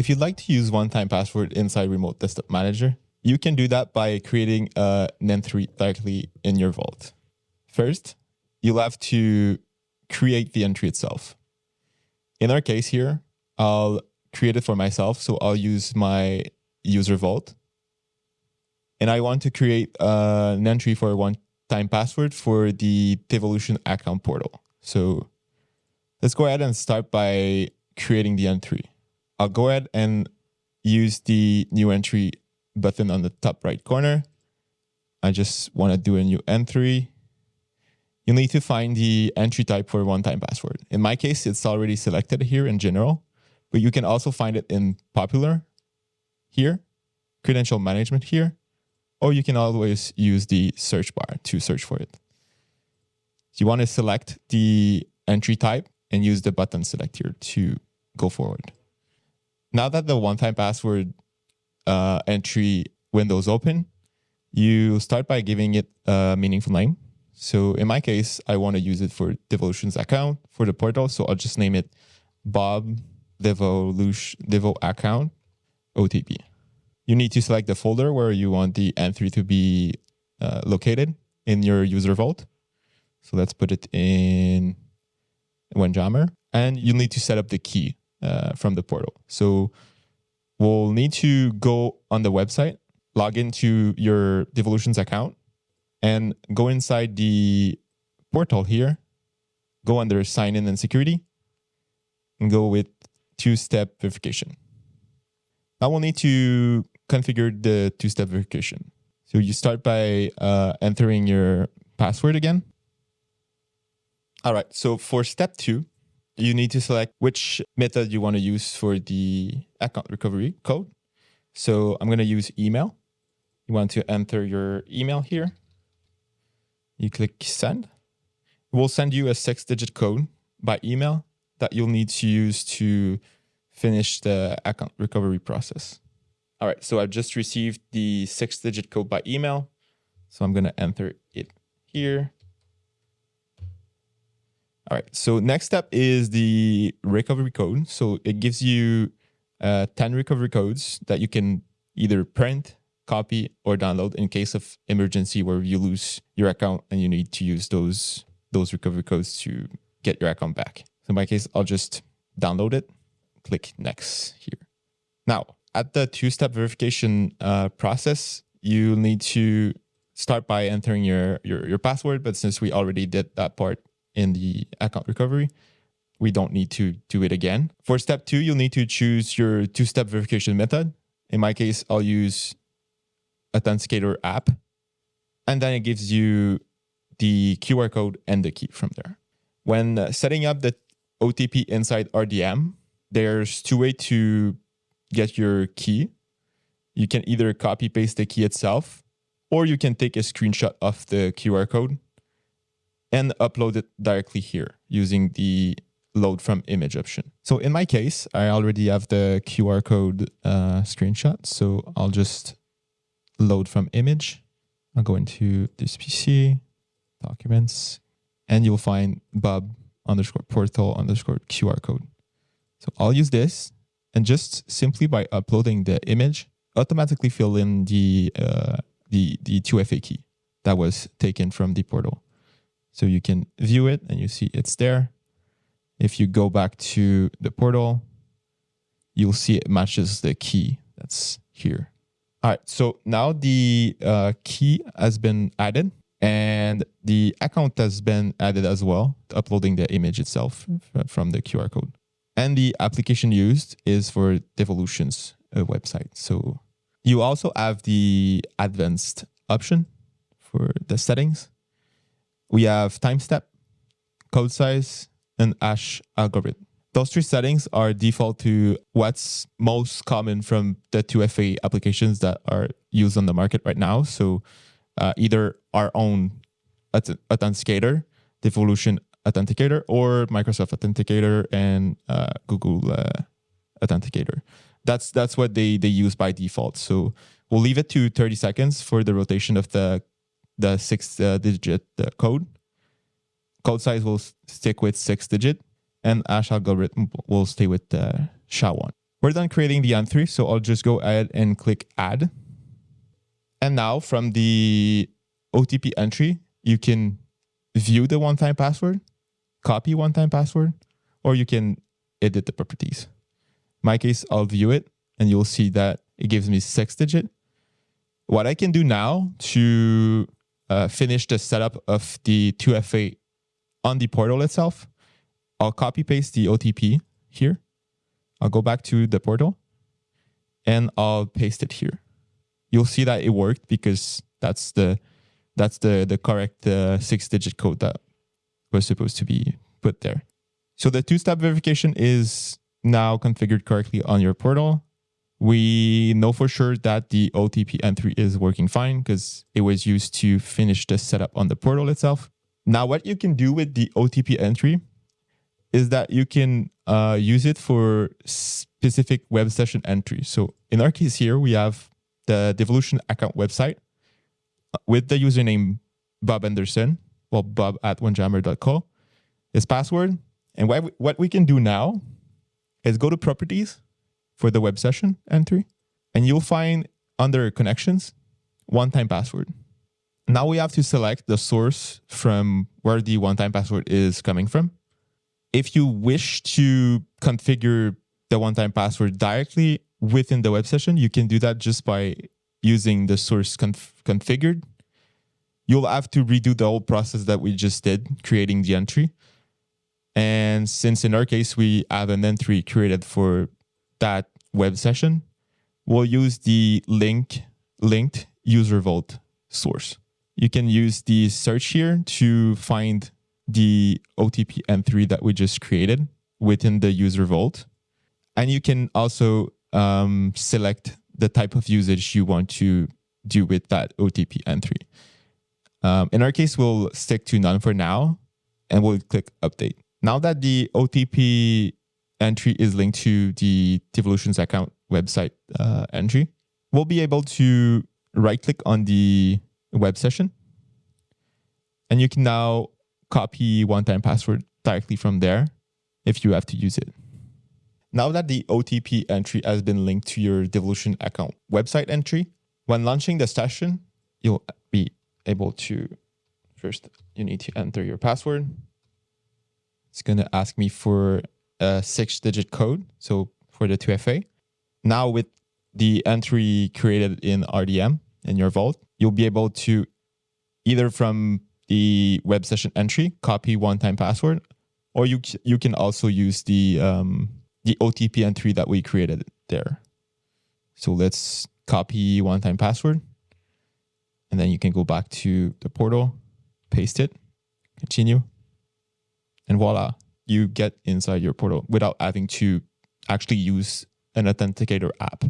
If you'd like to use one-time password inside Remote Desktop Manager, you can do that by creating an entry directly in your vault. First, you'll have to create the entry itself. In our case here, I'll create it for myself, so I'll use my user vault. And I want to create an entry for a one-time password for the Devolution account portal. So let's go ahead and start by creating the entry. I'll go ahead and use the new entry button on the top right corner. I just want to do a new entry. You'll need to find the entry type for one-time password. In my case, it's already selected here in general, but you can also find it in popular here, credential management here, or you can always use the search bar to search for it. So you want to select the entry type and use the button select here to go forward. Now that the one-time password entry window is open, you start by giving it a meaningful name. So in my case, I want to use it for Devolutions account for the portal. So I'll just name it Bob Devo account OTP. You need to select the folder where you want the entry to be located in your user vault. So let's put it in Windjammer. And you'll need to set up the key from the portal. So we'll need to go on the website, log into your Devolutions account, and go inside the portal here, go under sign in and security, and go with two-step verification. Now we'll need to configure the two-step verification. So you start by entering your password again. All right, so for step 2, you need to select which method you want to use for the account recovery code. So I'm going to use email. You want to enter your email here. You click send. It will send you a 6-digit code by email that you'll need to use to finish the account recovery process. All right, so I've just received the 6-digit code by email. So I'm going to enter it here. All right, so next step is the recovery code. So it gives you 10 recovery codes that you can either print, copy, or download in case of emergency where you lose your account and you need to use those recovery codes to get your account back. So in my case, I'll just download it, click next here. Now, at the two-step verification process, you need to start by entering your password, but since we already did that part in the account recovery, we don't need to do it again. For step 2, you'll need to choose your two-step verification method. In my case, I'll use Authenticator app, and then it gives you the QR code and the key from there. When setting up the OTP inside RDM, there's 2 ways to get your key. You can either copy paste the key itself, or you can take a screenshot of the QR code and upload it directly here using the load from image option. So in my case, I already have the QR code screenshot. So I'll just load from image. I'll go into this PC, documents, and you'll find Bob_portal_QR code. So I'll use this and just simply by uploading the image, automatically fill in the 2FA key that was taken from the portal. So you can view it and you see it's there. If you go back to the portal, you'll see it matches the key that's here. All right, so now the key has been added and the account has been added as well, uploading the image itself from the QR code. And the application used is for Devolutions website. So you also have the advanced option for the settings. We have time step, code size, and hash algorithm. Those 3 settings are default to what's most common from the 2FA applications that are used on the market right now. So either our own authenticator, Devolution Authenticator, or Microsoft Authenticator and Google Authenticator. That's what they use by default. So we'll leave it to 30 seconds for the rotation of the 6-digit code. Code size will stick with 6-digit, and hash algorithm will stay with SHA-1. We're done creating the entry, so I'll just go ahead and click add. And now from the OTP entry, you can view the one-time password, copy one-time password, or you can edit the properties. In my case, I'll view it and you'll see that it gives me 6-digit. What I can do now to finish the setup of the 2FA on the portal itself, I'll copy paste the OTP here. I'll go back to the portal and I'll paste it here. You'll see that it worked because that's the correct 6-digit code that was supposed to be put there. So the two-step verification is now configured correctly on your portal. We know for sure that the OTP entry is working fine because it was used to finish the setup on the portal itself. Now, what you can do with the OTP entry is that you can use it for specific web session entries. So in our case here, we have the Devolution account website with the username Bob Anderson, well, bob@onejammer.co, his password. And what we can do now is go to properties for the web session entry, and you'll find under connections, one-time password. Now we have to select the source from where the one-time password is coming from. If you wish to configure the one-time password directly within the web session, you can do that just by using the source configured. You'll have to redo the whole process that we just did, creating the entry. And since in our case, we have an entry created for that web session, we'll use the linked user vault source. You can use the search here to find the OTP entry that we just created within the user vault. And you can also select the type of usage you want to do with that OTP entry. In our case, we'll stick to none for now, and we'll click update. Now that the OTP entry is linked to the Devolutions account website entry, we'll be able to right-click on the web session, and you can now copy one-time password directly from there if you have to use it. Now that the OTP entry has been linked to your Devolution account website entry, when launching the session, you'll be able to, first, you need to enter your password. It's going to ask me for a 6-digit code, so for the 2FA. Now with the entry created in RDM in your vault, you'll be able to either from the web session entry, copy one-time password, or you can also use the OTP entry that we created there. So let's copy one-time password, and then you can go back to the portal, paste it, continue, and voila, you get inside your portal without having to actually use an authenticator app.